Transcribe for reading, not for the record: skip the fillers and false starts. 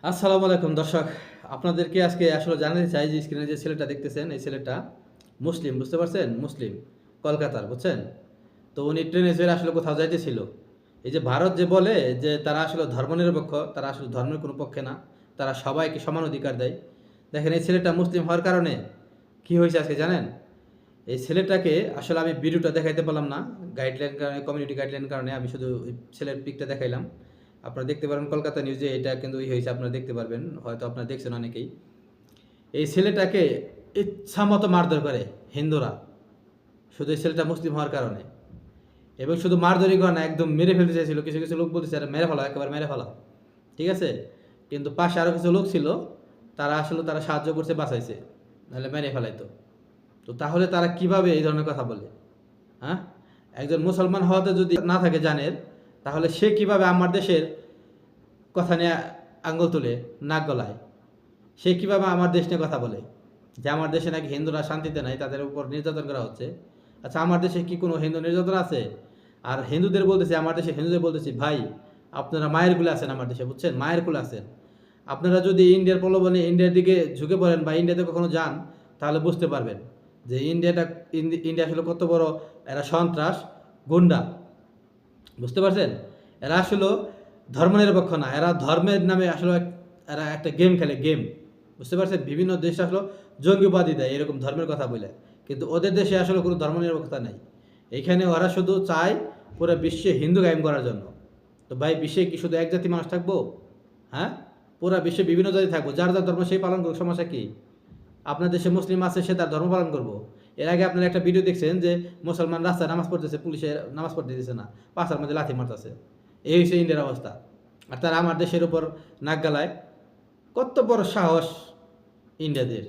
আসসালামু আলাইকুম দর্শক, আপনাদেরকে আজকে আসলে জানাতে চাই যে স্ক্রিনে যে ছেলেটা দেখতেছেন এই ছেলেটা মুসলিম, বুঝতে পারছেন? মুসলিম, কলকাতার, বুঝছেন? তো উনি ট্রেনে চড়ে আসলে কোথাও যাইতেছিল। এই যে ভারত যে বলে যে তারা আসলে ধর্মনিরপেক্ষ, তারা আসলে ধর্মের কোনো পক্ষে না, তারা সবাইকে সমান অধিকার দেয়। দেখেন এই ছেলেটা মুসলিম হওয়ার কারণে কি হয়েছে আজকে জানেন? এই ছেলেটাকে আসলে আমি ভিডিওটা দেখাইতে পারলাম না, গাইডলাইন কারণে, কমিউনিটি গাইডলাইন কারণে আমি শুধু ওই ছেলের পিকটা দেখাইলাম। আপনারা দেখতে পারেন কলকাতা নিউজে এটা কিন্তু হয়েছে, আপনারা দেখতে পারবেন, হয়তো আপনারা দেখছেন অনেকেই। এই ছেলেটাকে ইচ্ছা মতো মারধর করে হিন্দুরা, শুধু এই ছেলেটা মুসলিম হওয়ার কারণে। এবং শুধু মারধরই করে না, একদম মেরে ফেলতে চাইছিল। কিছু কিছু লোক বলতেছে আরে মেরে ফেলা, একেবারে মেরে ফেলা, ঠিক আছে? কিন্তু পাশে আরও কিছু লোক ছিল, তারা সাহায্য করছে, বাঁচাইছে, নাহলে মেরে ফেলাইতো। তো তাহলে তারা কিভাবে এই ধরনের কথা বলে? হ্যাঁ, একজন মুসলমান হওয়াতে যদি না থাকে জানের, তাহলে সে কিভাবে আমার দেশের কথা নিয়ে আঙ্গুল তুলে নাক গলায়? সে কিভাবে আমার দেশ নিয়ে কথা বলে যে আমার দেশে নাকি হিন্দুরা শান্তিতে নাই, তাদের উপর নির্যাতন করা হচ্ছে? আচ্ছা, আমার দেশে কি কোনো হিন্দু নির্যাতন আছে? আর হিন্দুদের বলতেছি, আমার দেশে হিন্দুদের বলতেছি, ভাই আপনারা মায়ের কুলে আছেন, আমার দেশে, বুঝছেন, মায়ের কুলে আছেন। আপনারা যদি ইন্ডিয়ার প্রলোভনে ইন্ডিয়ার দিকে ঝুঁকে পড়েন বা ইন্ডিয়াতে কখনো যান, তাহলে বুঝতে পারবেন যে ইন্ডিয়া আসলে কত বড় এরা সন্ত্রাস, গুন্ডা, বুঝতে পারছেন? এরা আসলে ধর্মনিরপেক্ষ না, এরা ধর্মের নামে আসলে এরা একটা গেম খেলে, গেম, বুঝতে পারছেন? বিভিন্ন দেশে আসলে জঙ্গিবাদী দেয় এরকম ধর্মের কথা বলে, কিন্তু ওদের দেশে আসলে কোনো ধর্মনিরপেক্ষতা নেই। এইখানে ওরা শুধু চায় পুরো বিশ্বে হিন্দু কায়েম করার জন্য। তো ভাই, বিশ্বে কি শুধু এক জাতি মানুষ থাকবো? হ্যাঁ, পুরা বিশ্বে বিভিন্ন জাতি থাকবো, যার যার ধর্ম সেই পালন করুক, সমস্যা কি? আপনার দেশে মুসলিম আছে, সে তার ধর্ম পালন করবো। এর আগে আপনারা একটা ভিডিও দেখছেন যে মুসলমান রাস্তায় নামাজ পড়তেছে, পুলিশে নামাজ পড়তে দিতেছে না, পাশার মধ্যে লাথি মারতেছে। এই হচ্ছে ইন্ডিয়ার অবস্থা। আর তারা আমার দেশের উপর নাক গালায়। কত বড় সাহস ইন্ডিয়াদের!